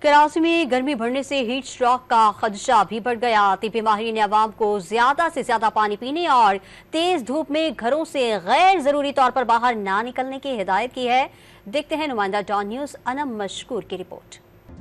کراچی میں گرمی بڑھنے سے ہیٹ اسٹروک کا خدشہ بھی بڑھ گیا۔ طبی ماہرین نے عوام کو زیادہ سے زیادہ پانی پینے اور تیز دھوپ میں گھروں سے غیر ضروری طور پر باہر نہ نکلنے کی ہدایت کی ہے۔ دیکھتے ہیں نمائندہ ڈان نیوز انم مشکور کی رپورٹ۔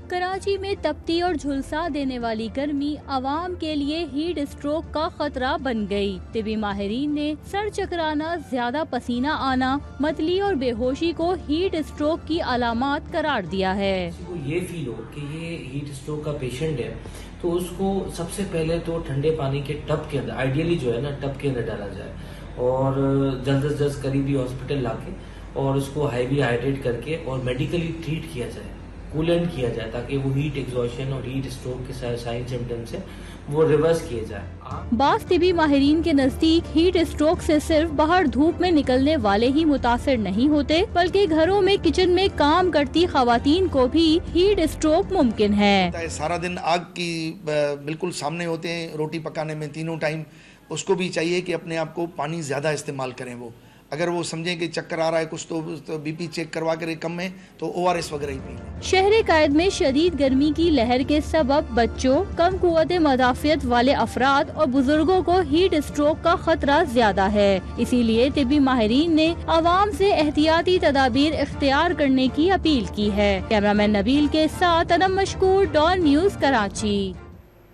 کراچی میں تپتی اور جھلسا دینے والی گرمی عوام کے لیے ہیٹ اسٹروک کا خطرہ بن گئی۔ طبی ماہرین نے سر چکرانا، زیادہ پسینہ آنا، متلی اور بے ہوشی کو ہیٹ اسٹروک کی علامات قرار دیا ہے۔ یہ فیل ہو کہ یہ ہیٹ اسٹروک کا پیشنٹ ہے تو اس کو سب سے پہلے تو ٹھنڈے پانی کے ٹب کے اندر، آئیڈیلی جو ہے نا ٹب کے اندر ڈالا جائے اور جلد از جلد قریبی ہاسپٹل لا کے اور اس کو ہیوی ہائیڈریٹ کر کے اور میڈیکلی ٹریٹ کیا جائے، کولنٹ کیا جائے تاکہ وہ ہیٹ ایگزوشن اور ہیٹ اسٹروک کے سائن سمپٹمز ہیں وہ ریورس کیے جائے۔ بعض طبی ماہرین کے نزدیک ہیٹ اسٹروک سے صرف باہر دھوپ میں نکلنے والے ہی متاثر نہیں ہوتے، بلکہ گھروں میں کچن میں کام کرتی خواتین کو بھی ہیٹ اسٹروک ممکن ہے۔ سارا دن آگ کی بالکل سامنے ہوتے ہیں، روٹی پکانے میں تینوں ٹائم، اس کو بھی چاہیے کہ اپنے آپ کو پانی زیادہ استعمال کریں۔ وہ اگر وہ سمجھیں کہ چکر آ رہا ہے کچھ تو بی پی چیک کروا کر کم ہے تو ORS وغیرہ ہی پی لیں۔ شہر قائد میں شدید گرمی کی لہر کے سبب بچوں، کم قوت مدافعت والے افراد اور بزرگوں کو ہیٹ اسٹروک کا خطرہ زیادہ ہے۔ اسی لیے طبی ماہرین نے عوام سے احتیاطی تدابیر اختیار کرنے کی اپیل کی ہے۔ کیمرہ مین نبیل کے ساتھ انم مشکور، ڈان نیوز، کراچی۔